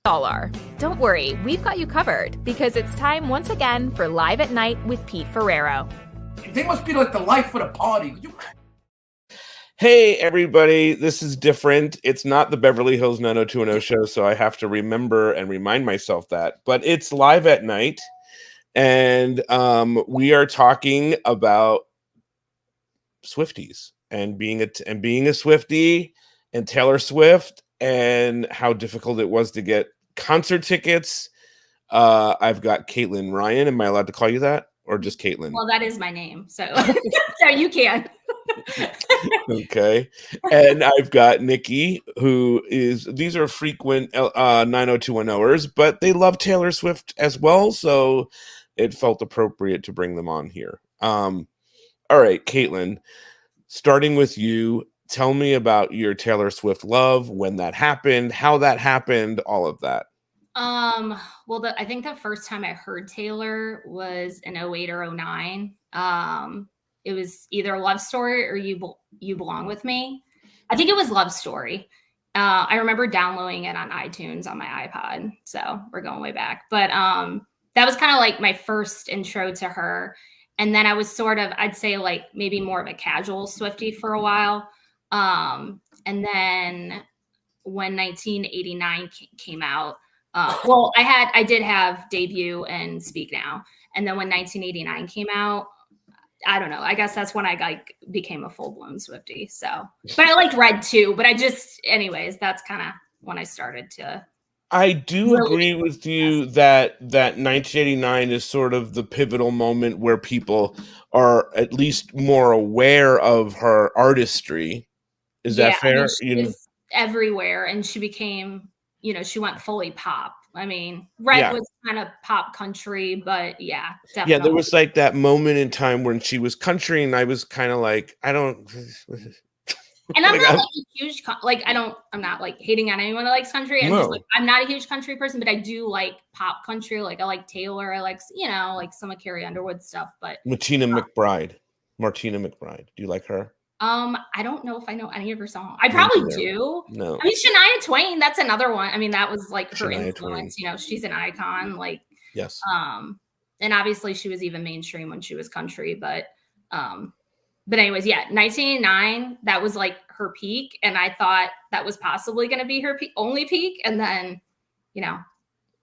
all are. Don't worry, we've got you covered because it's time once again for Live at Night with Pete Ferrero. They must be like the life of the party. Hey, everybody, this is different. It's not the Beverly Hills 90210 show, so I have to remember and remind myself that. But it's Live at Night, and we are talking about Swifties and being a Swiftie and Taylor Swift and how difficult it was to get concert tickets. I've got Caitlin Ryan. Am I allowed to call you that, or just Caitlin? Well, that is my name, so so you can. Okay. And I've got Nikki, these are frequent 90210ers, but they love Taylor Swift as well, so it felt appropriate to bring them on here. All right, Caitlin, starting with you, tell me about your Taylor Swift love, when that happened, how that happened, all of that. Well, I think the first time I heard Taylor was in 08 or 09. It was either Love Story or You Belong With Me. I think it was Love Story. I remember downloading it on iTunes on my iPod. So we're going way back. But that was kind of like my first intro to her. And then I was sort of, I'd say like maybe more of a casual Swiftie for a while. And then when 1989 came out, well, I did have Debut and Speak Now. And then when 1989 came out, I don't know. I guess that's when I became a full-blown Swiftie. So, but I liked Red too. But anyways, that's kind of when I started to. I do agree with you that 1989 is sort of the pivotal moment where people are at least more aware of her artistry. Is that fair? I mean, she was everywhere, and she became, she went fully pop. I mean, Red was kind of pop country, but yeah, definitely. Yeah, there was like that moment in time when she was country, and I was kind of like, I don't. And I'm not like a huge, I'm not like hating on anyone that likes country. I'm not a huge country person, but I do like pop country. Like I like Taylor. I like, like some of Carrie Underwood stuff, but. Martina McBride. Do you like her? I don't know if I know any of her songs. I probably do. No. I mean, Shania Twain, that's another one. I mean, that was like her Shania influence. Twain. She's an icon. Like, yes. And obviously she was even mainstream when she was country, but anyways, 1989, that was like her peak, and I thought that was possibly going to be her only peak, and then,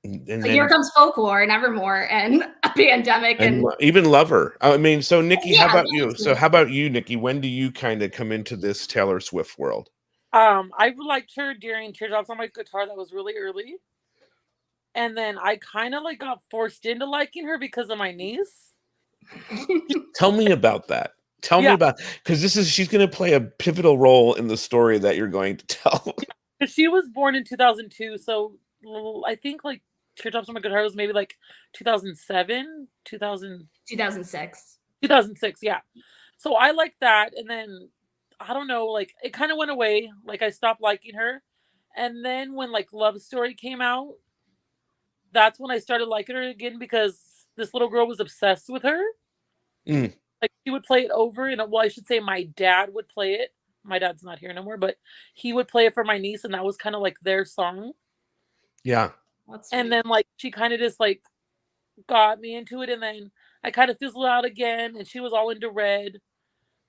and Here Comes Folklore and Evermore and a pandemic and even Lover. I mean, so Nikki, how about you? So how about you, Nikki? When do you kind of come into this Taylor Swift world? I liked her during Teardrops on My Guitar. That was really early. And then I kind of like got forced into liking her because of my niece. Tell me about that. Tell me about, because she's going to play a pivotal role in the story that you're going to tell. She was born in 2002, so I think like Teardrops on My Guitar was maybe like 2007, 2006. 2006, yeah. So I liked that, and then I don't know, like it kind of went away. Like I stopped liking her, and then when like Love Story came out, that's when I started liking her again because this little girl was obsessed with her. Like she would play it over, and I should say my dad would play it. My dad's not here no more, but he would play it for my niece, and that was kind of like their song. Yeah. And then like she kind of just like got me into it, and then I kind of fizzled out again, and she was all into Red.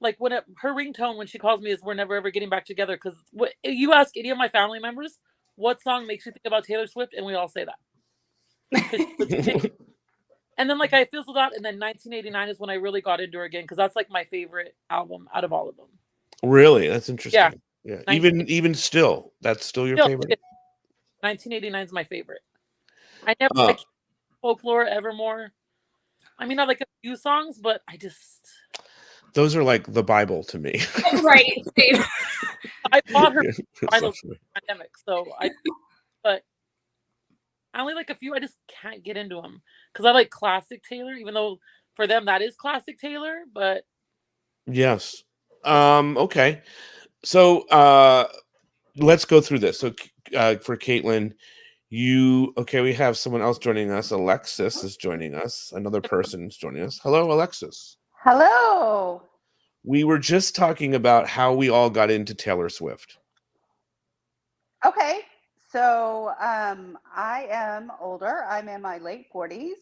Like her ringtone when she calls me is "We're never ever getting back together." Because you ask any of my family members what song makes you think about Taylor Swift, and we all say that. And then like I fizzled out, and then 1989 is when I really got into her again because that's like my favorite album out of all of them. Really, that's interesting. Yeah. Even still, that's still your favorite. 1989 is my favorite. I never like Folklore, Evermore. I mean, I like a few songs, but those are like the Bible to me. Right. I bought her pandemic, but I only like a few. I just can't get into them because I like classic Taylor, even though for them that is classic Taylor. But yes, okay. So let's go through this. So for Caitlin, we have someone else joining us. Alexis is joining us. Another person is joining us. Hello, Alexis. Hello. We were just talking about how we all got into Taylor Swift. Okay. So I am older. I'm in my late 40s.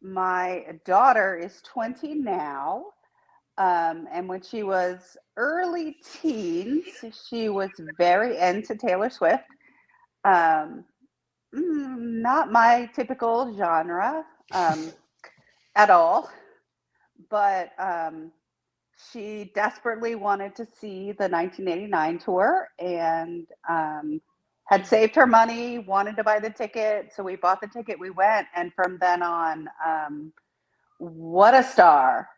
My daughter is 20 now. And when she was early teens, she was very into Taylor Swift. Um, Not my typical genre at all, but she desperately wanted to see the 1989 tour and had saved her money, wanted to buy the ticket. So we bought the ticket, we went, and from then on, what a star.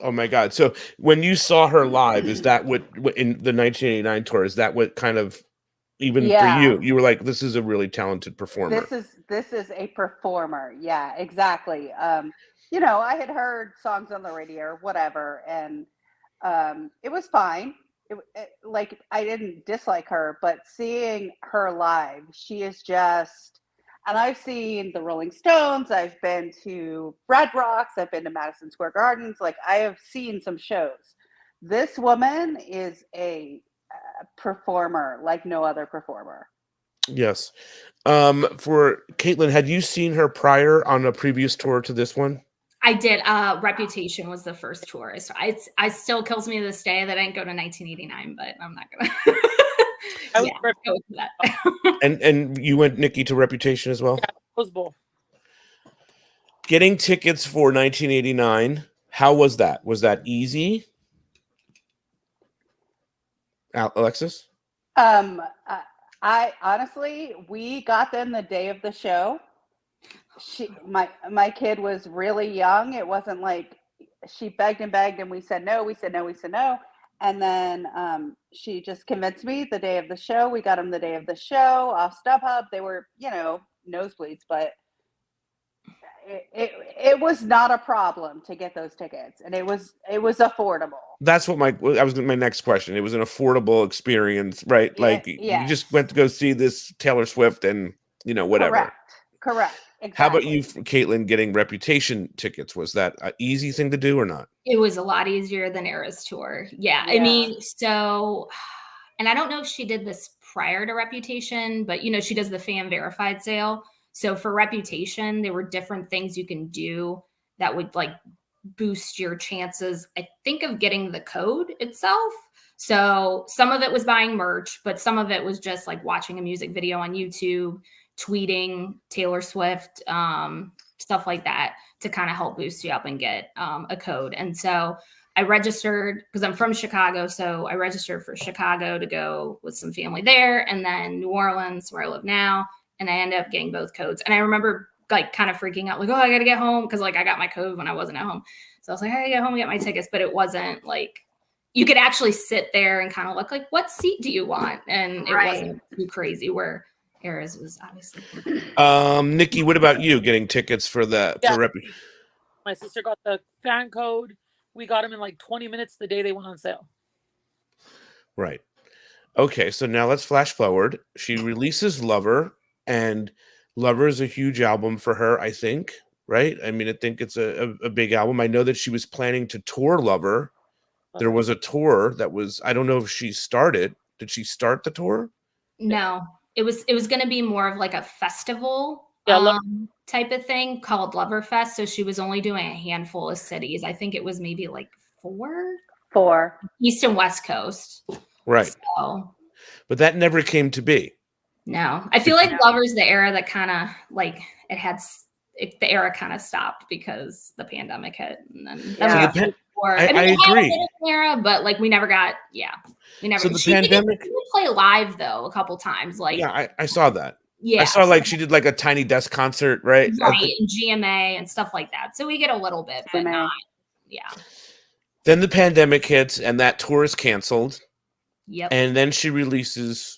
Oh my God. So when you saw her live, is that what in the 1989 tour, is that what kind of, even for Yeah. you were like, this is a really talented performer? This is a performer. Yeah, exactly. You know, I had heard songs on the radio or whatever, and it was fine. Like, I didn't dislike her, but seeing her live, she is just. And I've seen the Rolling Stones. I've been to Red Rocks. I've been to Madison Square Gardens. Like, I have seen some shows. This woman is a performer like no other performer. Yes. For Caitlin, had you seen her prior on a previous tour to this one? I did. Reputation was the first tour. So I still kills me to this day that I didn't go to 1989, but I'm not gonna. I was go with that. And you went, Nikki, to Reputation as well? Yeah, Rose Bowl. Getting tickets for 1989, how was that? Was that easy? Alexis? I honestly, we got them the day of the show. My kid was really young. It wasn't like she begged and we said no, and then she just convinced me the day of the show. We got them the day of the show off StubHub. They were, you know, nosebleeds, but it was not a problem to get those tickets, and it was affordable. That's what my next question. It was an affordable experience, right? Like you just went to go see this Taylor Swift, and you know, whatever. Correct. Exactly. How about you, Caitlin, getting Reputation tickets? Was that an easy thing to do or not? It was a lot easier than Era's tour. Yeah. I mean, so, and I don't know if she did this prior to Reputation, but you know, she does the fan verified sale. So for Reputation, there were different things you can do that would like boost your chances, I think, of getting the code itself. So some of it was buying merch, but some of it was just like watching a music video on YouTube, tweeting Taylor Swift, stuff like that to kind of help boost you up and get a code. And so I registered because I'm from Chicago. So I registered for Chicago to go with some family there, and then New Orleans, where I live now. And I ended up getting both codes. And I remember like kind of freaking out, like, oh, I got to get home. Cause like I got my code when I wasn't at home. So I was like, I gotta get home and get my tickets. But it wasn't like, you could actually sit there and kind of look like, what seat do you want? And it wasn't too crazy, where Era's was obviously. Nikki, what about you getting tickets for the My sister got the fan code. We got them in like 20 minutes the day they went on sale. Right. Okay, so now let's flash forward. She releases Lover, and Lover is a huge album for her, I think, right? I mean, I think it's a big album. I know that she was planning to tour Lover. There was a tour that was, I don't know if she started. Did she start the tour? No, it was going to be more of like a festival type of thing called Loverfest. So she was only doing a handful of cities. I think it was maybe like four East and West Coast. Right. So, but that never came to be. No, I feel like Lover's the era that kind of like the era kind of stopped because the pandemic hit, and then I agree. Era, but like we never got. So the pandemic. She did play live though a couple times. Like I saw that. Yeah, I saw like she did like a Tiny Desk concert, right? Right, and GMA and stuff like that. So we get a little bit, but not. Yeah. Then the pandemic hits, and that tour is canceled. Yep. And then she releases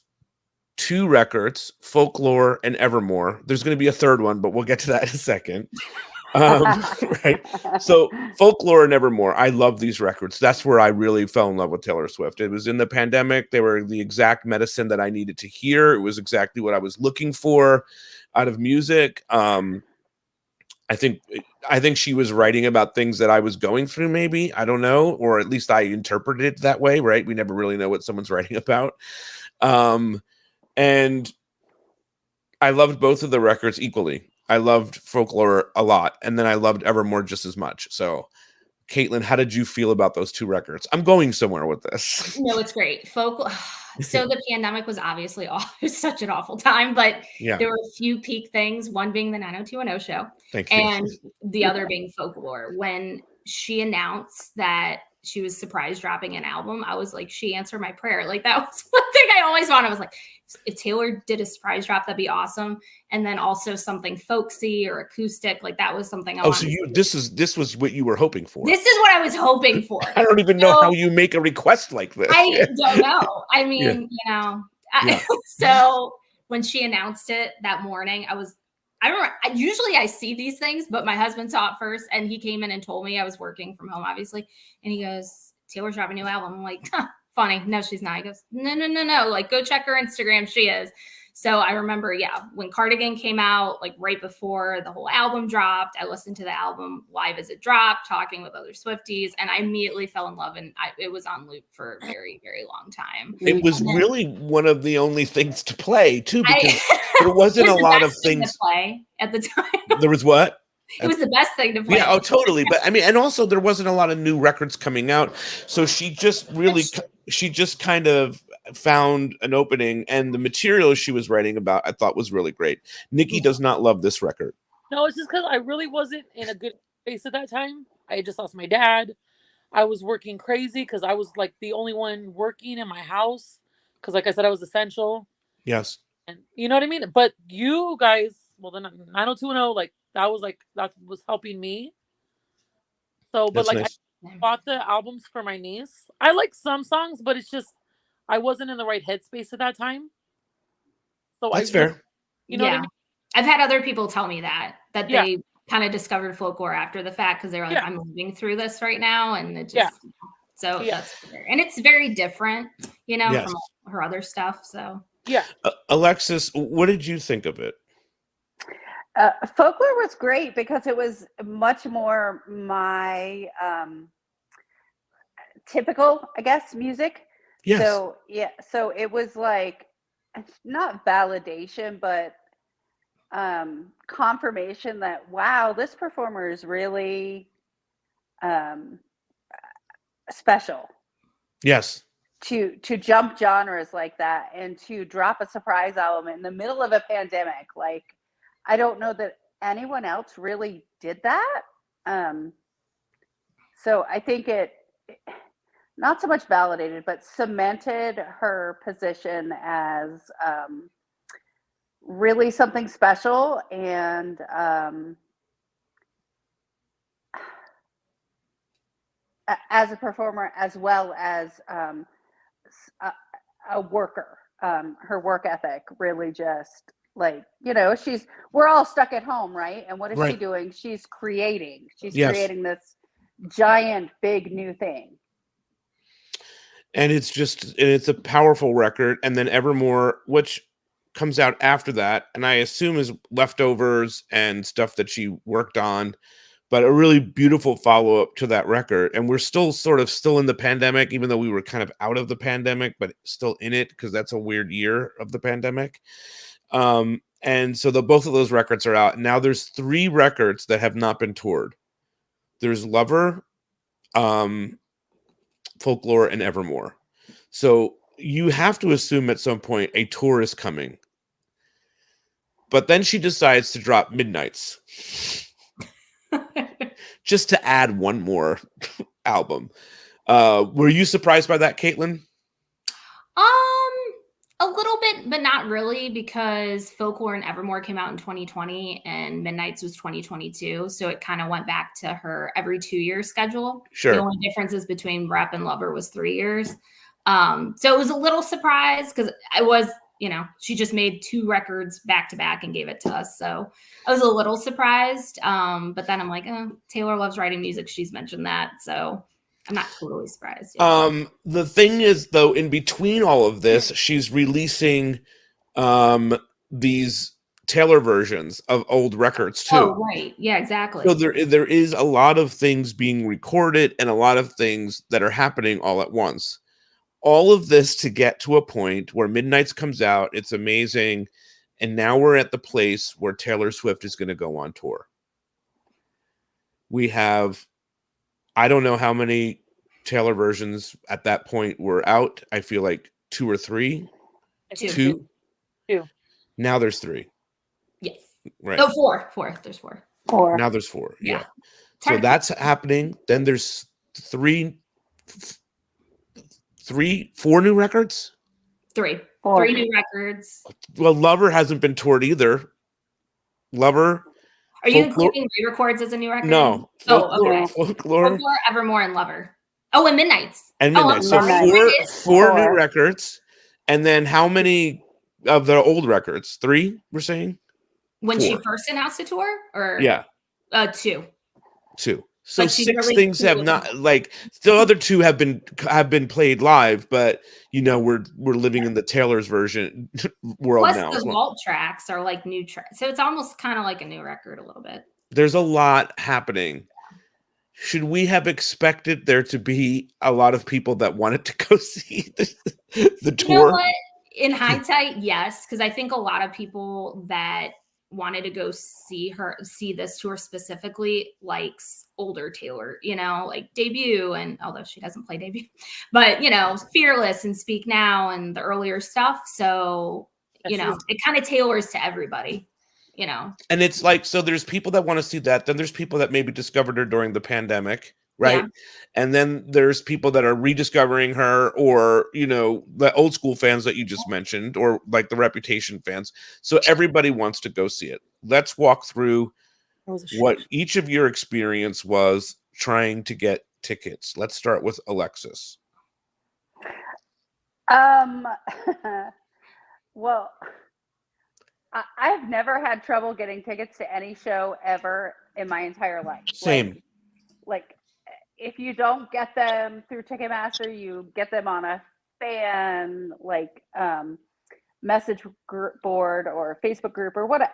2 records, Folklore and Evermore. There's going to be a third one, but we'll get to that in a second. Right. So Folklore and Evermore, I love these records. That's where I really fell in love with Taylor Swift. It was in the pandemic. They were the exact medicine that I needed to hear. It was exactly what I was looking for out of music. I think she was writing about things that I was going through, maybe. I don't know, or at least I interpreted it that way, right? We never really know what someone's writing about. And I loved both of the records equally. I loved Folklore a lot, and then I loved Evermore just as much. So, Caitlin, how did you feel about those two records? I'm going somewhere with this. No, it's great. So the pandemic was obviously it was such an awful time, but Yeah, there were a few peak things, one being the 90210 show thank you. and the other being Folklore. When she announced that she was surprise dropping an album, I was like, she answered my prayer. Like that was one thing I always wanted. I was like, if Taylor did a surprise drop, that'd be awesome. And then also something folksy or acoustic, like that was something I Oh, wanted. so this was what you were hoping for. This is what I was hoping for. I don't even know how you make a request like this. I don't know. I mean, Yeah. you know, Yeah. so when she announced it that morning, I remember, usually I see these things, but my husband saw it first and he came in and told me. I was working from home, obviously. And he goes, Taylor's dropping a new album. I'm like, funny. No, she's not. He goes, no. Like, go check her Instagram. She is. So I remember, when Cardigan came out, like right before the whole album dropped, I listened to the album live as it dropped, talking with other Swifties, and I immediately fell in love. And it was on loop for a very, very long time. It was really one of the only things to play too, because there wasn't a lot of things to play at the time. There was what? It was the best thing to play. Yeah, oh, totally. But I mean, and also there wasn't a lot of new records coming out, so she just kind of found an opening, and the material she was writing about, I thought was really great. Nikki does not love this record. No, it's just because I really wasn't in a good place at that time. I had just lost my dad. I was working crazy because I was like the only one working in my house because, like I said, I was essential. Yes. And you know what I mean? But you guys, well, the 90210, that was helping me. So, but That's nice. I bought the albums for my niece. I like some songs, but it's just I wasn't in the right headspace at that time. So that's fair. You know what I mean? I've had other people tell me that they kind of discovered Folklore after the fact because they were like, I'm living through this right now, and it just so that's fair. And it's very different, from her other stuff. So Alexis, what did you think of it? Folklore was great because it was much more my typical, I guess, music. Yes. So it was like not validation, but confirmation that wow, this performer is really special. Yes. To jump genres like that and to drop a surprise album in the middle of a pandemic, like I don't know that anyone else really did that. So I think it not so much validated, but cemented her position as really something special and as a performer as well as a worker. Her work ethic really just we're all stuck at home, right? And what is she doing? She's creating creating this giant big new thing. And it's a powerful record. And then Evermore, which comes out after that, and I assume is leftovers and stuff that she worked on, but a really beautiful follow-up to that record. And we're still in the pandemic, even though we were kind of out of the pandemic, but still in it because that's a weird year of the pandemic. And so both of those records are out. Now there's 3 records that have not been toured. There's Lover, Folklore, and Evermore. So you have to assume at some point a tour is coming. But then she decides to drop Midnights just to add one more album. Were you surprised by that, Caitlin? A little bit, but not really, because Folklore and Evermore came out in 2020 and Midnights was 2022. So it kind of went back to her every 2-year schedule. Sure. The only differences between Rep and Lover was 3 years. So it was a little surprised because she just made 2 records back to back and gave it to us. So I was a little surprised. But then I'm like, Taylor loves writing music. She's mentioned that. So I'm not totally surprised. The thing is, though, in between all of this, she's releasing these Taylor versions of old records too. Oh, right. Yeah, exactly. So there is a lot of things being recorded and a lot of things that are happening all at once. All of this to get to a point where Midnights comes out. It's amazing. And now we're at the place where Taylor Swift is going to go on tour. We have, I don't know how many Taylor versions at that point were out. I feel like 2 or 3. Two. Now there's 3. Yes. Right. No, 4. There's 4. Now there's 4. Yeah. So Technically. that's happening. Then there's 4 new records. 3. 4. 3 new records. Well, Lover hasn't been toured either. Lover. Are you Folklore? including re-records as a new record? No. Oh, okay. Folklore. Folklore, Evermore, and Lover. Oh, and Midnights. And Oh, Midnight. I'm So sorry. four new 4. records. And then how many of the old records? 3, we're saying? When she 4. first announced a tour? Or Yeah. 2. 2. So But she's 6 released things 2 have of not, them. like, the other 2 have been played live, but you know we're living in the Taylor's version world Plus, now. the as well. vault tracks are like new tracks. So it's almost kind of like a new record a little bit. There's a lot happening. Should we have expected there to be a lot of people that wanted to go see the tour? You know what? In hindsight, yes, because I think a lot of people that wanted to go see this tour specifically likes older Taylor, like Debut, and although she doesn't play Debut, but Fearless and Speak Now and the earlier stuff. So, it kind of tailors to everybody, And it's like, so there's people that want to see that. Then there's people that maybe discovered her during the pandemic, right? Yeah. And then there's people that are rediscovering her, or, the old school fans that you just mentioned, or like the Reputation fans. So everybody wants to go see it. Let's walk through what each of your experience was trying to get tickets. Let's start with Alexis. Well, I've never had trouble getting tickets to any show ever in my entire life. Same. Like if you don't get them through Ticketmaster, you get them on a fan message group board or Facebook group or what.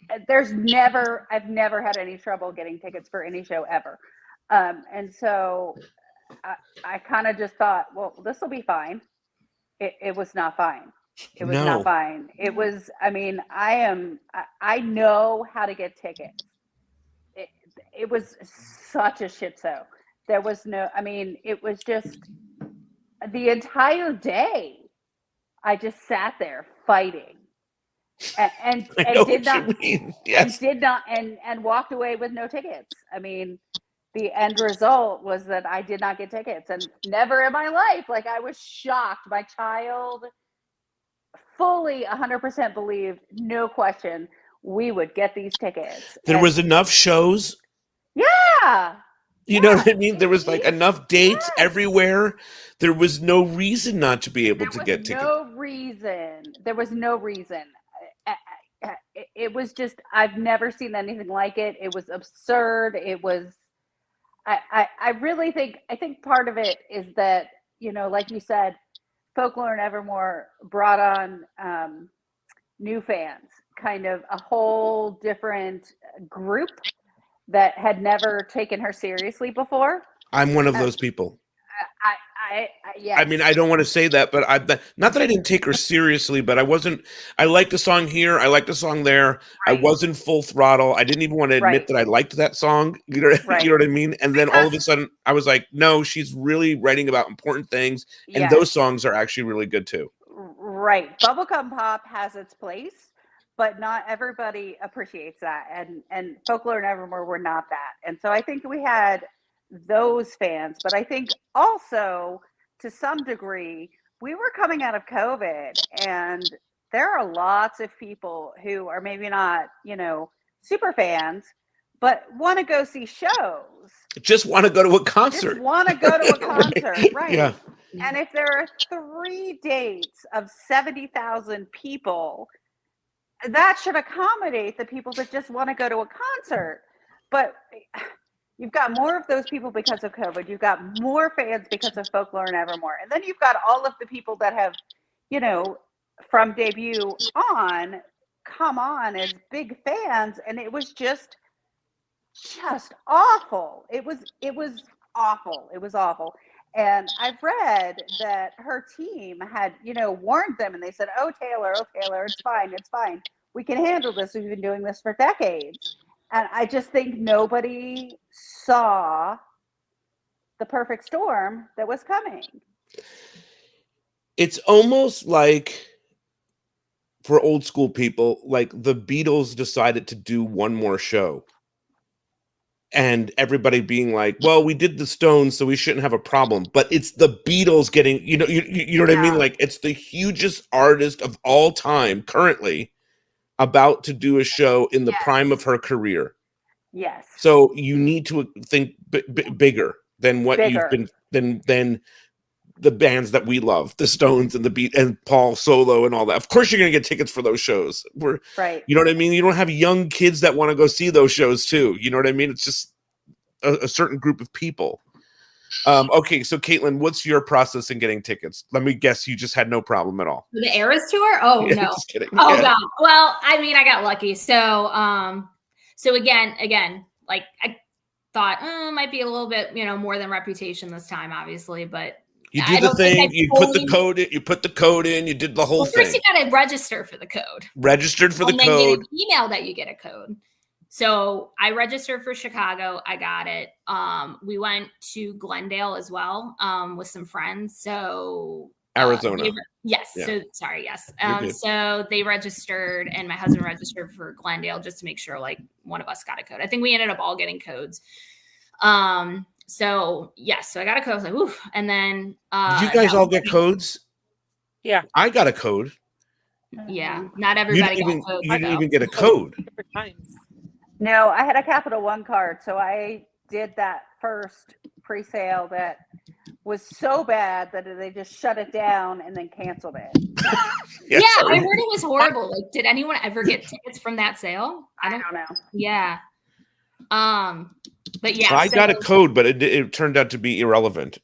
I've never had any trouble getting tickets for any show ever. And so I kind of just thought, well, this will be fine. It was not fine. It was not fine. It was, I know how to get tickets. It was such a shit show. There was it was just the entire day. I just sat there fighting and did not, yes. and walked away with no tickets. The end result was that I did not get tickets, and never in my life. Like, I was shocked. My child fully 100% believed, no question, we would get these tickets. There was enough shows. Yeah. You know what I mean? There was like enough dates everywhere. There was no reason not to be able to get tickets. There was no reason. It was just, I've never seen anything like it. It was absurd. It was, I really think part of it is that, like you said, Folklore and Evermore brought on new fans, kind of a whole different group that had never taken her seriously before. I'm one of those people. Yes. I don't want to say that, but not that I didn't take her seriously, but I liked a song here. I liked a song there. Right. I wasn't full throttle. I didn't even want to admit that I liked that song. You know what I mean? And then all of a sudden I was like, no, she's really writing about important things. And those songs are actually really good too. Right. Bubblegum pop has its place, but not everybody appreciates that. And Folklore and Evermore were not that. And so I think we had those fans, but I think also to some degree we were coming out of COVID, and there are lots of people who are maybe not super fans but want to go see shows, just want to go to a concert, right? Yeah. And if there are 3 dates of 70,000 people, that should accommodate the people that just want to go to a concert. But you've got more of those people because of COVID. You've got more fans because of Folklore and Evermore. And then you've got all of the people that have, from Debut on, come on as big fans. And it was just awful. It was awful. It was awful. And I've read that her team had, warned them, and they said, oh, Taylor, it's fine. It's fine. We can handle this. We've been doing this for decades. And I just think nobody saw the perfect storm that was coming. It's almost like, for old school people, like the Beatles decided to do one more show. And everybody being like, well, we did the Stones, so we shouldn't have a problem. But it's the Beatles getting, you know what I mean? Like, it's the hugest artist of all time currently about to do a show in the prime of her career. Yes. So you need to think bigger than what you've been, than the bands that we love, the Stones and the Beat and Paul Solo and all that. Of course, you're going to get tickets for those shows. Right. You know what I mean? You don't have young kids that want to go see those shows too. You know what I mean? It's just a certain group of people. Okay, so Caitlin, what's your process in getting tickets? Let me guess, you just had no problem at all. For the Eras tour? Oh Yeah, no. just kidding. Oh Yeah. god. Well, I mean, I got lucky. So again, like I thought, might be a little bit, more than Reputation this time, obviously, but You do the thing, you put the code in, you did the whole thing. First you got to register for the code. Registered for the and then code. get an email that you get a code. So I registered for Chicago. I got it. We went to Glendale as well with some friends. So Arizona. Yes. Yeah. So sorry. Yes. You're good. So they registered, and my husband registered for Glendale just to make sure like one of us got a code. I think we ended up all getting codes. So yes, so I got a code. I was like, oof. And then Did you guys all get codes? Yeah. I got a code. Yeah, not everybody got codes. You didn't even get a code. Different times. No, I had a Capital One card, so I did that first pre-sale that was so bad that they just shut it down and then canceled it. Yeah, I heard it was horrible. Like, did anyone ever get tickets from that sale? I don't know. Yeah. But yeah, I got a code, but it turned out to be irrelevant.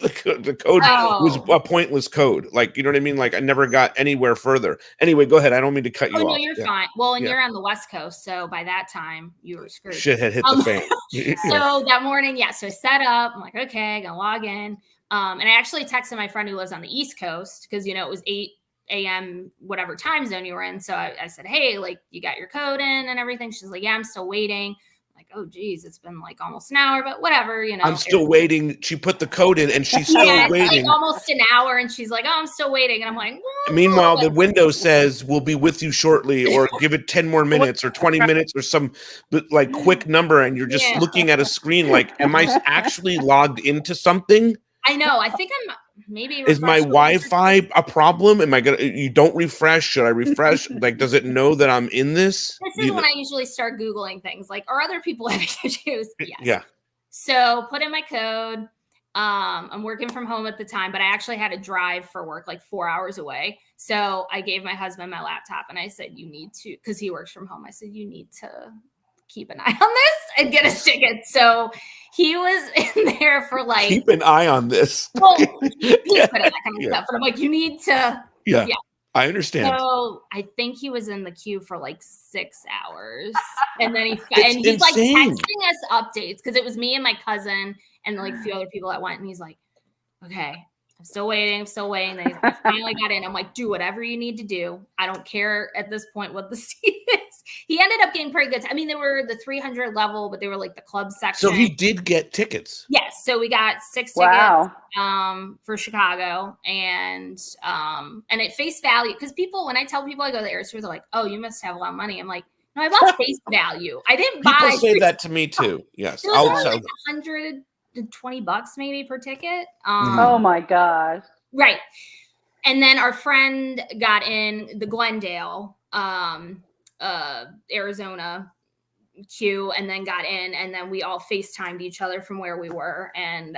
the code was a pointless code. Like, you know what I mean? Like, I never got anywhere further. Anyway, go ahead. I don't mean to cut you off. No, you're fine. Well, and you're on the West Coast, so by that time you were screwed. Shit had hit the fan. So that morning, so I set up. I'm like, okay, gonna log in. And I actually texted my friend who lives on the East Coast because it was 8 a.m. whatever time zone you were in. So I said, hey, like, you got your code in and everything. She's like, yeah, I'm still waiting. Like, oh geez, it's been like almost an hour, but whatever, I'm still waiting. She put the code in and she's still waiting. Like almost an hour, and she's like, oh, I'm still waiting. And I'm like, meanwhile, the window says we'll be with you shortly, or give it 10 more minutes or 20 minutes or some like quick number, and you're just looking at a screen like, am I actually logged into something? I know. I think I'm maybe. Is my Wi-Fi a problem? Am I gonna? You don't refresh? Should I refresh? Like, does it know that I'm in this? This is when I usually start Googling things like, are other people having issues? Yes. Yeah. So put in my code. I'm working from home at the time, but I actually had to drive for work like 4 hours away. So I gave my husband my laptop and I said, you need to, because he works from home. I said, you need to keep an eye on this and get us tickets. So he was in there for like, keep an eye on this. Well, he put in that kind of stuff. But I'm like, you need to. Yeah. I understand. So I think he was in the queue for like 6 hours, and then he's like texting us updates because it was me and my cousin and like a few other people that went, and he's like, okay, I'm still waiting. Then I finally got in. I'm like, do whatever you need to do. I don't care at this point what the seat is. He ended up getting pretty good. I mean, they were the 300 level, but they were like the club section. So he did get tickets. Yes. So we got 6 tickets for Chicago, and at face value, because people, when I tell people I go to the air tour, they're like, oh, you must have a lot of money. I'm like, no, I bought face value. I didn't buy. People say that to me too. Yes. It was only like $120 maybe per ticket. Oh my gosh. Right. And then our friend got in the Glendale, Arizona queue, and then got in, and then we all FaceTimed each other from where we were, and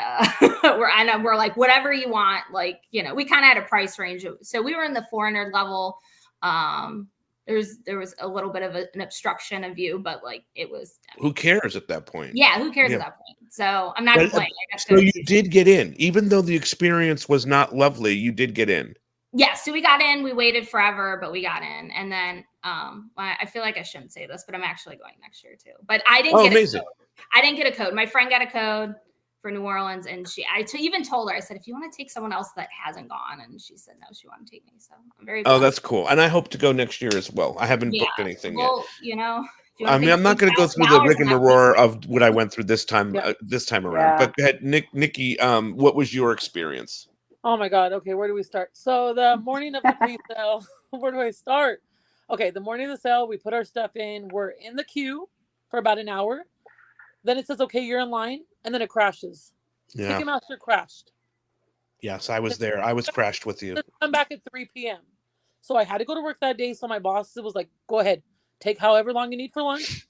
we're like, whatever you want, like, we kind of had a price range. So we were in the 400 level. There was a little bit of an obstruction of view, but like it was. Who cares at that point? Yeah, who cares at that point? So I'm not complaining. So you did get in, even though the experience was not lovely. You did get in. Yeah, so we got in. We waited forever, but we got in. And then I feel like I shouldn't say this, but I'm actually going next year too. But I didn't get a code. I didn't get a code. My friend got a code for New Orleans. And even told her, I said, if you want to take someone else that hasn't gone, and she said no, she wanted to take me. So I'm very blessed. Oh, that's cool. And I hope to go next year as well. I haven't booked anything yet. You know, I mean, I'm not going to go through the rigmarole of what I went through this time around. Yeah. But go ahead, Nikki, what was your experience? Oh my God. Okay, where do we start? So the morning of the pre-sale, where do I start? Okay, the morning of the sale, we put our stuff in. We're in the queue for about an hour. Then it says, okay, you're in line. And then it crashes. Yeah. Ticketmaster crashed. Yes, I was there. I was crashed with you. I'm back at 3 p.m. So I had to go to work that day. So my boss was like, go ahead, take however long you need for lunch.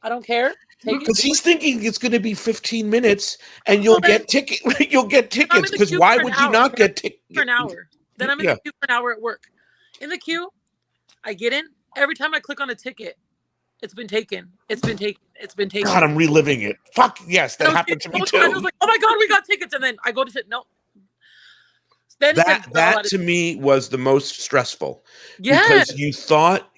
I don't care. Because he's thinking it's going to be 15 minutes and you'll get tickets. Because why would you not get tickets? For an hour. Then I'm in the queue for an hour at work. In the queue, I get in. Every time I click on a ticket, it's been taken. It's been taken. It's been taken. God, I'm reliving it. Fuck, yes, that happened to me too. I was like, oh my God, we got tickets. And then I go to sit. No. Then that to me was the most stressful. Yeah. Because you thought,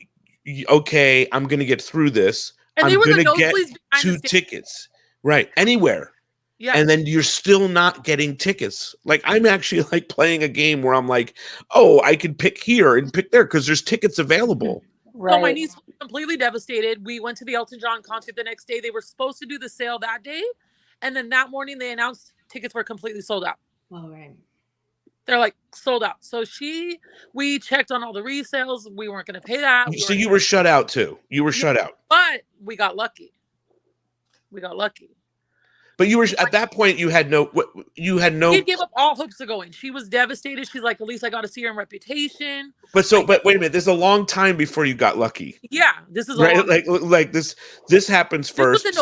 okay, I'm going to get through this. And I'm going to get 2 tickets. Right. Anywhere. Yeah. And then you're still not getting tickets. Like, I'm actually like playing a game where I'm like, oh, I can pick here and pick there because there's tickets available. Right. So my niece was completely devastated. We went to the Elton John concert the next day. They were supposed to do the sale that day. And then that morning they announced tickets were completely sold out. Oh, right. They're like sold out. So we checked on all the resales. We weren't going to pay that. So you were shut out too. You were shut out. But we got lucky. But you were at that point. You had no. He gave up all hopes of going. She was devastated. She's like, at least I got to see her in Reputation. But wait a minute. There's a long time before you got lucky. Yeah, this is right. Like this happens first. This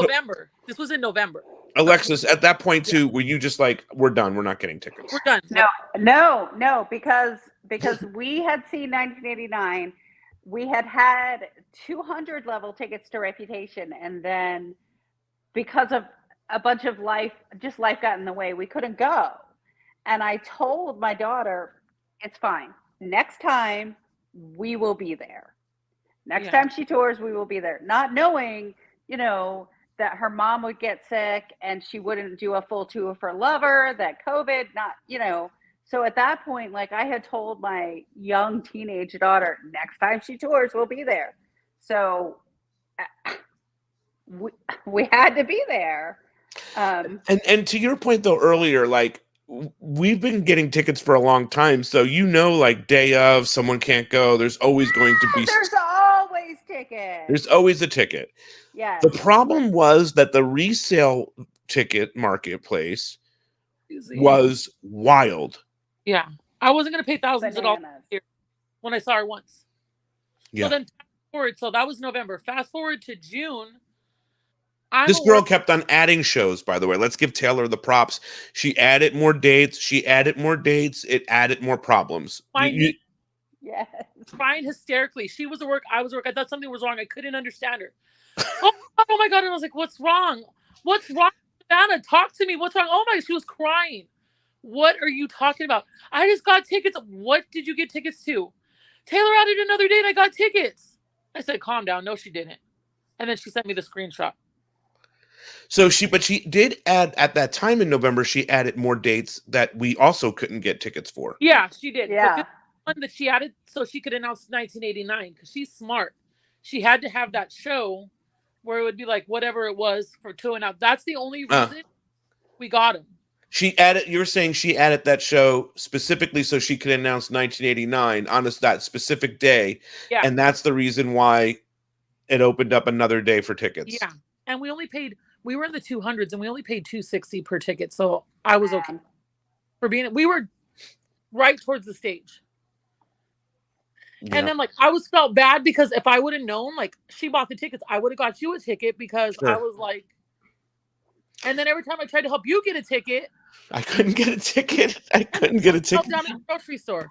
was in November. Alexis, at that point too, were you just like, we're done. We're not getting tickets. We're done. No, because we had seen 1989. We had 200 level tickets to Reputation, and then because of a bunch of life got in the way, we couldn't go. And I told my daughter, it's fine. Next time we will be there. Next time she tours, we will be there. Not knowing, that her mom would get sick and she wouldn't do a full tour for Lover, that COVID, So at that point, like, I had told my young teenage daughter, next time she tours, we'll be there. So we had to be there. And to your point though earlier, like, we've been getting tickets for a long time, so like day of, someone can't go. There's always going to be. There's always tickets. There's always a ticket. Yes. The problem was that the resale ticket marketplace was wild. Yeah, I wasn't going to pay thousands of dollars when I saw her once. Yeah. So then fast forward, so that was November. Fast forward to June. This girl kept on adding shows, by the way. Let's give Taylor the props. She added more dates. It added more problems. Yes. Crying hysterically. She was at work. I was at work. I thought something was wrong. I couldn't understand her. Oh my God. And I was like, what's wrong? What's wrong? Savannah, talk to me. What's wrong? Oh my, she was crying. What are you talking about? I just got tickets. What did you get tickets to? Taylor added another date. I got tickets. I said, calm down. No, she didn't. And then she sent me the screenshot. So she did add at that time in November, she added more dates that we also couldn't get tickets for. Yeah, she did. Yeah. But this one that she added so she could announce 1989 because she's smart. She had to have that show where it would be like whatever it was for 2 and out. That's the only reason we got him. You're saying she added that show specifically so she could announce 1989 on that specific day. Yeah. And that's the reason why it opened up another day for tickets. Yeah. And we were in the 200s and we only paid $260 per ticket. So I was okay we were right towards the stage. Yeah. And then I felt bad because if I would have known, she bought the tickets, I would have got you a ticket because I was like, and then every time I tried to help you get a ticket, I couldn't get a ticket. Down at the grocery store.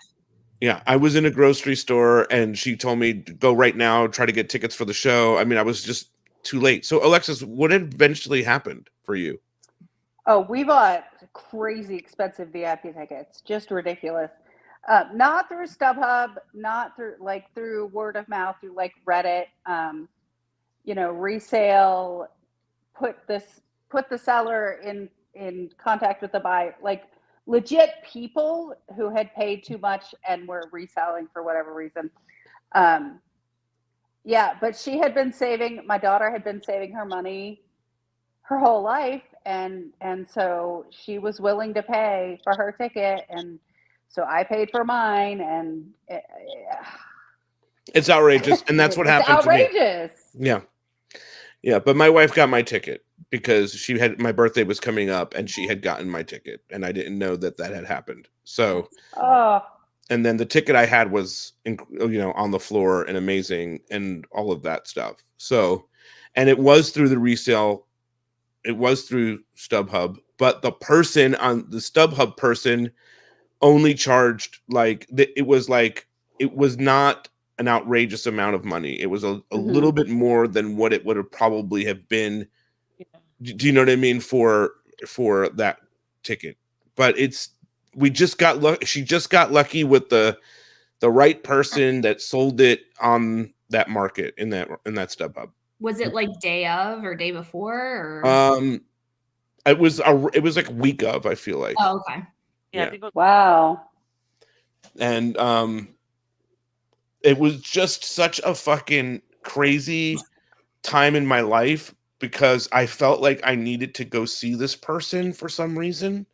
Yeah, I was in a grocery store and she told me, go right now, try to get tickets for the show. I mean, I was just too late. So Alexis, what eventually happened for you? Oh, we bought crazy expensive VIP tickets, just ridiculous. Not through StubHub, not through word of mouth, through Reddit, resale, put the seller in in contact with the buyer, like legit people who had paid too much and were reselling for whatever reason. Yeah, but she had been saving, my daughter had been saving her money her whole life, and so she was willing to pay for her ticket, and so I paid for mine, and It's outrageous, and that's what it's happened to me. outrageous. Yeah, but my wife got my ticket because my birthday was coming up, and she had gotten my ticket, and I didn't know that had happened. So, and then the ticket I had was, on the floor and amazing and all of that stuff. So, and it was through the resale. It was through StubHub, but the person on the StubHub person only charged it was not an outrageous amount of money. It was a little bit more than what it would have probably have been. Yeah. Do you know what I mean? For that ticket, but we just got lucky. She just got lucky with the right person that sold it on that market in that StubHub. Was it like day of or day before? Or? It was like week of, I feel like. Oh, okay. Yeah. I think it was- Wow. And it was just such a fucking crazy time in my life because I felt like I needed to go see this person for some reason.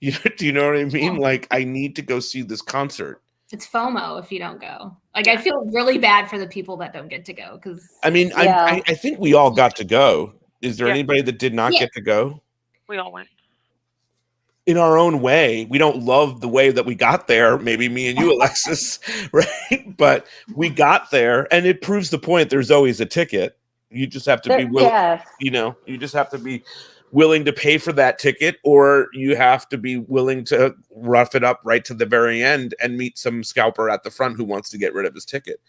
Do you know what I mean? Yeah. Like, I need to go see this concert. It's FOMO if you don't go. Like, I feel really bad for the people that don't get to go because. I mean, Yeah. I think we all got to go. Is there Yeah. anybody that did not get to go? We all went. In our own way. We don't love the way that we got there. Maybe me and you, Alexis, right? But we got there, and it proves the point. There's always a ticket. You just have to be willing. Yes. You just have to be willing to pay for that ticket, or you have to be willing to rough it up right to the very end and meet some scalper at the front who wants to get rid of his ticket.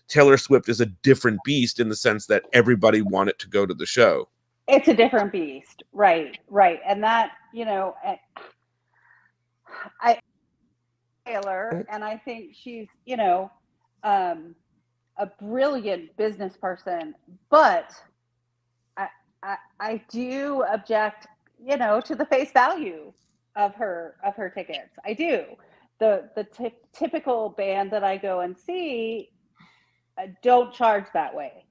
Taylor Swift is a different beast in the sense that everybody wanted to go to the show. It's a different beast. Right. And that, Taylor, and I think she's, a brilliant business person, but I do object, to the face value of her tickets. I do. The typical band that I go and see don't charge that way.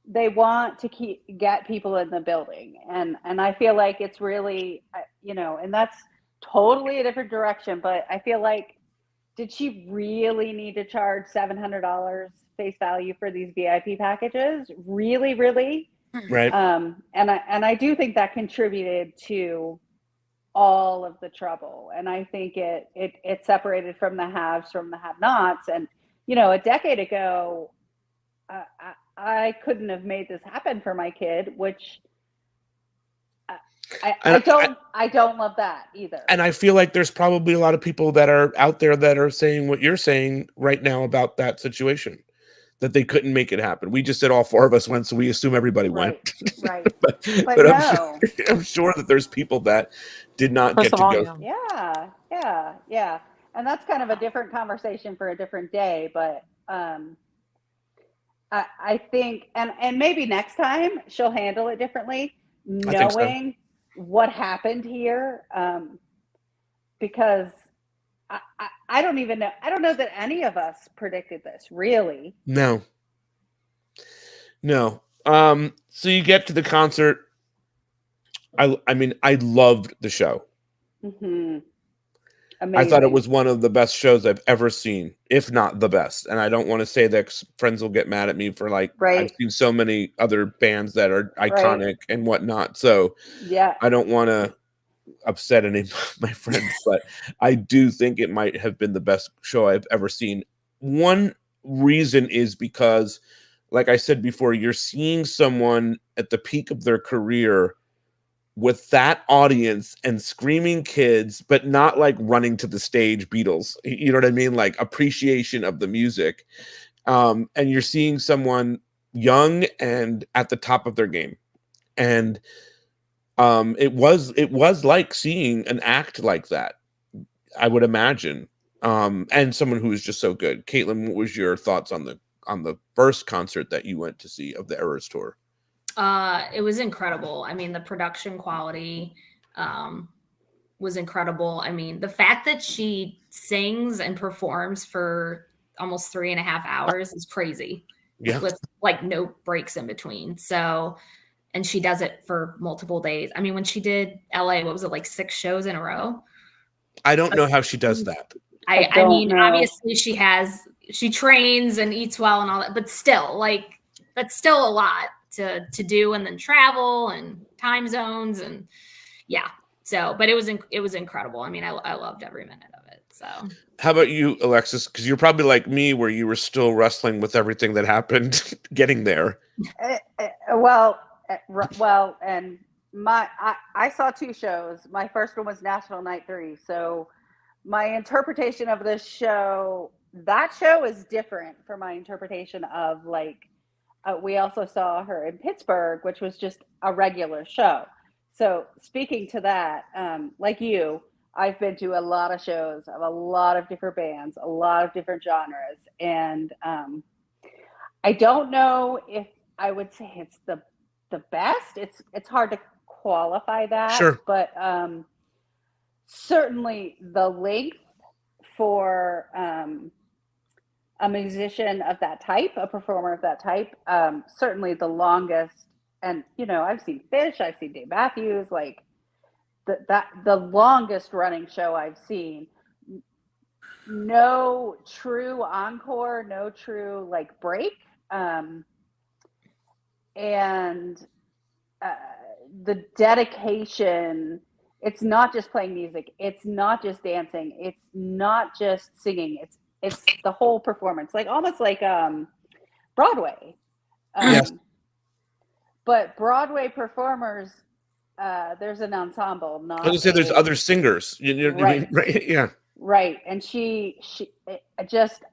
They want to get people in the building, and I feel like it's really, and that's totally a different direction. But I feel like, did she really need to charge $700 face value for these VIP packages? Really? Right. And I do think that contributed to all of the trouble. And I think it separated from the haves from the have-nots. And, a decade ago, I couldn't have made this happen for my kid, which I don't love that either. And I feel like there's probably a lot of people that are out there that are saying what you're saying right now about that situation, that they couldn't make it happen. We just said all four of us went, so we assume everybody went. Right. but no. I'm sure that there's people that did not get to go. Yeah. And that's kind of a different conversation for a different day. But I think, and maybe next time she'll handle it differently, knowing what happened here, because I don't even know. I don't know that any of us predicted this, really. No. So you get to the concert. I mean, I loved the show. Mm-hmm. I thought it was one of the best shows I've ever seen, if not the best. And I don't want to say that 'cause friends will get mad at me for I've seen so many other bands that are iconic and whatnot. So yeah, I don't want to upset any of my friends, but I do think it might have been the best show I've ever seen. One reason is because, like I said before, you're seeing someone at the peak of their career with that audience and screaming kids, but not running to the stage Beatles. You know what I mean? Like appreciation of the music. And you're seeing someone young and at the top of their game. And it was like seeing an act like that, I would imagine. And someone who was just so good. Caitlin, what was your thoughts on the first concert that you went to see of the Eras Tour? It was incredible. I mean, the production quality, was incredible. I mean, the fact that she sings and performs for almost 3.5 hours is crazy. Yeah. With like no breaks in between. So, and she does it for multiple days. I mean, when she did LA, what was it, like 6 shows in a row? I don't know how she does that. I mean, obviously she trains and eats well and all that, but still, like, that's still a lot to do, and then travel and time zones, and yeah. So, but it was incredible. I mean, I loved every minute of it. So, How about you, Alexis? Because you're probably like me, where you were still wrestling with everything that happened getting there. Well, and I saw 2 shows. My first one was National Night 3. So my interpretation of this show, that show is different from my interpretation of like, we also saw her in Pittsburgh, which was just a regular show. So speaking to that, like you, I've been to a lot of shows of a lot of different bands, a lot of different genres. And I don't know if I would say it's the best. It's hard to qualify that. Sure. But certainly the length for a musician of that type, a performer of that type, certainly the longest. And I've seen Fish, I've seen Dave Matthews, like the longest running show I've seen. No true encore, no true like break, and the dedication. It's not just playing music. It's not just dancing. It's not just singing. It's the whole performance, like almost like Broadway. Yes. But Broadway performers, there's an ensemble. Not I was gonna say there's other singers. Right. Right? Yeah. Right, and she just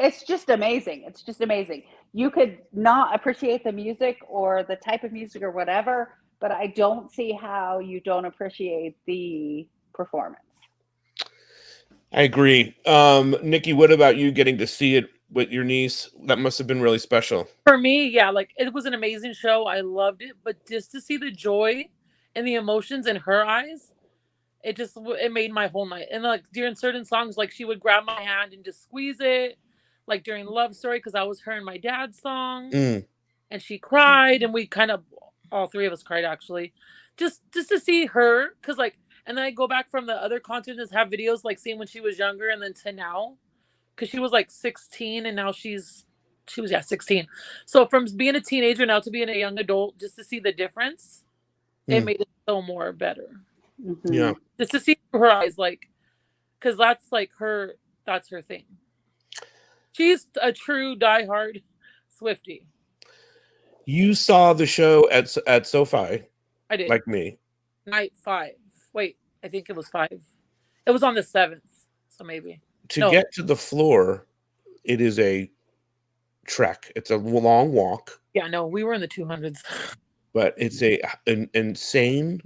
it's just amazing. It's just amazing. You could not appreciate the music or the type of music or whatever, but I don't see how you don't appreciate the performance. I agree. Nikki, what about you getting to see it with your niece? That must have been really special. For me, yeah, like it was an amazing show. I loved it, but just to see the joy and the emotions in her eyes, it made my whole night. And like during certain songs, like she would grab my hand and just squeeze it, like during Love Story, because that was her and my dad's song, and she cried, and we kind of, all 3 of us cried actually, just to see her, because like, and then I go back from the other concerts, have videos like seeing when she was younger and then to now, because she was like 16 and now she was 16. So from being a teenager now to being a young adult, just to see the difference, it made it so more better. Mm-hmm. Yeah. Just to see her eyes, like, because that's her thing. She's a true diehard Swiftie. You saw the show at SoFi. I did. Like me. Night 5. Wait, I think it was 5. It was on the 7th, so maybe. To get to the floor, it is a trek. It's a long walk. Yeah, no, we were in the 200s. But it's an insane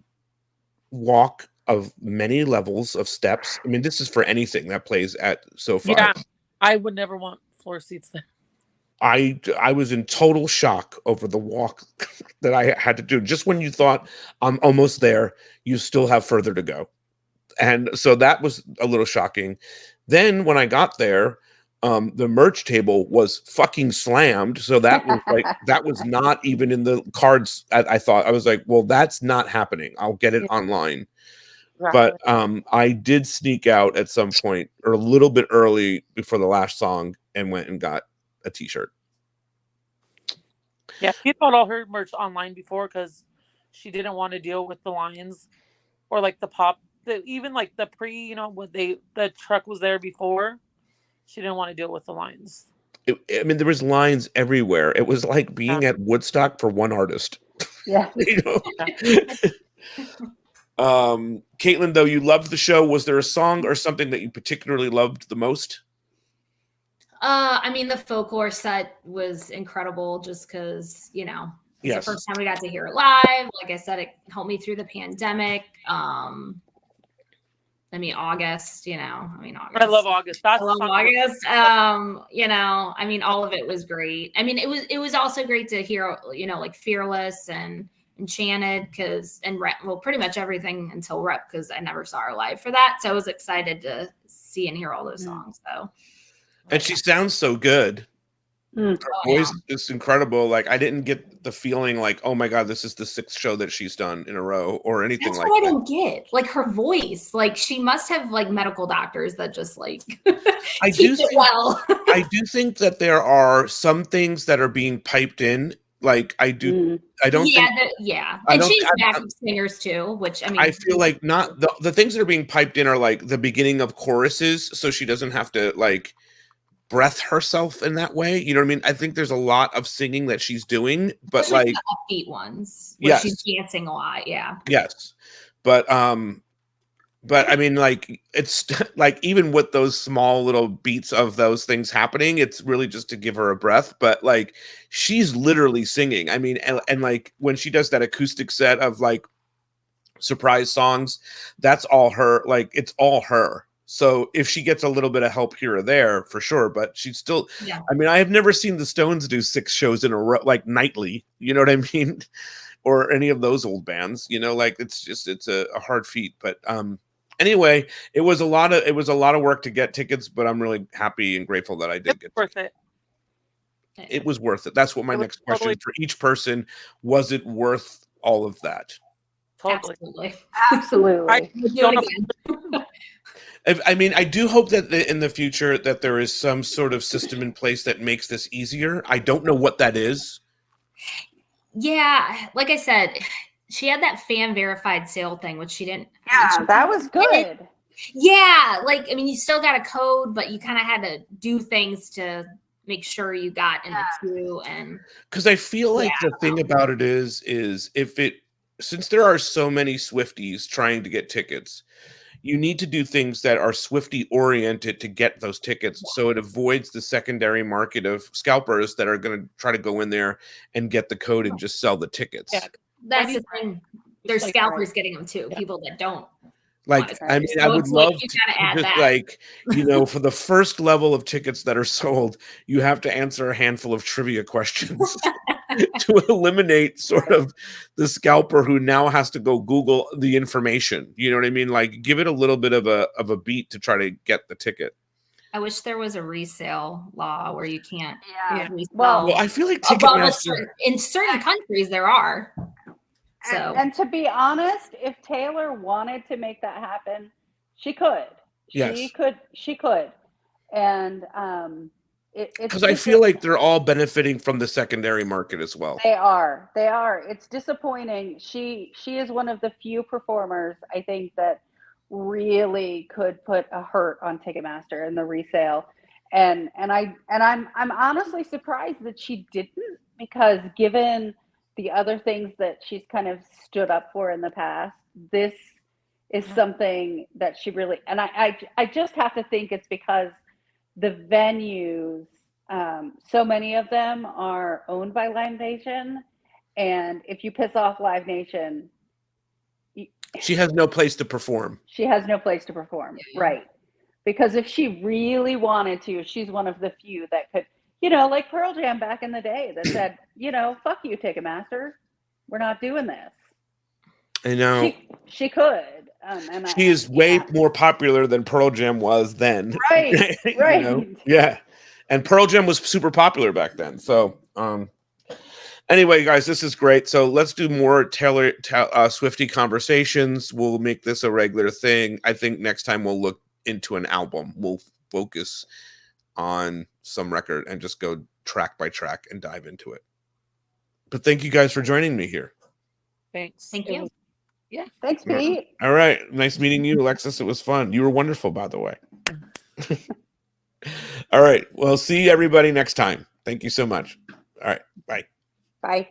walk of many levels of steps. I mean, this is for anything that plays at SoFi. Yeah, I would never want floor seats there. I was in total shock over the walk that I had to do. Just when you thought I'm almost there, you still have further to go. And so that was a little shocking. Then when I got there, the merch table was fucking slammed. So that was like, that was not even in the cards. I thought, I was like, well, that's not happening. I'll get it online. Right. But I did sneak out at some point or a little bit early before the last song and went and got a t-shirt. Yeah, she bought all her merch online before because she didn't want to deal with the lines or like the pop, even like the when the truck was there before. She didn't want to deal with the lines. I mean, there was lines everywhere. It was like being at Woodstock for one artist. Yeah. Caitlin, though, you loved the show. Was there a song or something that you particularly loved the most? I mean, the folklore set was incredible just because, it's the first time we got to hear it live. Like I said, it helped me through the pandemic. August, August. I love August. I love August. All of it was great. I mean, it was also great to hear, like Fearless and Enchanted and well, pretty much everything until Rep, because I never saw her live for that. So I was excited to see and hear all those songs. So, and she sounds so good. Her voice is incredible. Like, I didn't get the feeling like, oh my God, this is the 6th show that she's done in a row or anything that's like what that. I don't get. Like, her voice, like, she must have like medical doctors that just like I keep it well. I do think that there are some things that are being piped in. Like, I don't think. And she's backup singers too, which I mean, I feel like not the things that are being piped in are like the beginning of choruses, so she doesn't have to like breath herself in that way. You know what I mean? I think there's a lot of singing that she's doing, but especially like the upbeat ones where she's dancing a lot. Yeah. Yes. But I mean, like, it's like, even with those small little beats of those things happening, it's really just to give her a breath. But like, she's literally singing. I mean, and like when she does that acoustic set of like surprise songs, that's all her. Like, it's all her. So if she gets a little bit of help here or there, for sure, but she's still. Yeah. I mean, I have never seen the Stones do 6 shows in a row, like nightly. You know what I mean? Or any of those old bands. You know, like it's a hard feat, but anyway, it was a lot of work to get tickets, but I'm really happy and grateful that I did get worth tickets. it. It was worth it. That's what my next question is for each person. Was it worth all of that? Totally. Absolutely. I mean, I do hope that in the future that there is some sort of system in place that makes this easier. I don't know what that is. Yeah, like I said, she had that fan verified sale thing, which she didn't. Yeah, that was good. Yeah, like, I mean, you still got a code, but you kind of had to do things to make sure you got in the queue. And because I feel like the thing about it is since there are so many Swifties trying to get tickets, you need to do things that are Swiftie oriented to get those tickets. So it avoids the secondary market of scalpers that are going to try to go in there and get the code and just sell the tickets. Yeah. that's the thing. There's scalpers getting them too. People that don't. Like, I mean, I would love to just like, you know, for the first level of tickets that are sold, you have to answer a handful of trivia questions to eliminate sort of the scalper who now has to go Google the information. You know what I mean? Like, give it a little bit of a beat to try to get the ticket. I wish there was a resale law where you can't. Resell. Well, I feel like Ticketmaster in certain countries there are. So, and to be honest, if Taylor wanted to make that happen, she could. Yes. She could. And because I feel like they're all benefiting from the secondary market as well. They are. It's disappointing. She is one of the few performers, I think, that really could put a hurt on Ticketmaster in the resale. And I'm honestly surprised that she didn't, because given the other things that she's kind of stood up for in the past, this is something that she really, and I just have to think it's because the venues, so many of them are owned by Live Nation, and if you piss off Live Nation, she has no place to perform. Right? Because if she really wanted to, she's one of the few that could. You know, like Pearl Jam back in the day that said, you know, fuck you, Ticketmaster. We're not doing this. I know. She could. She is way more popular than Pearl Jam was then. Right, right. You know? Yeah. And Pearl Jam was super popular back then. So, anyway, guys, this is great. So let's do more Taylor Swiftie conversations. We'll make this a regular thing. I think next time we'll look into an album. We'll focus on some record and just go track by track and dive into it. But thank you guys for joining me here. Thanks. Thank you. Yeah. Thanks, Pete. All right. Nice meeting you, Alexis. It was fun. You were wonderful, by the way. All right. Well, see everybody next time. Thank you so much. All right. Bye. Bye.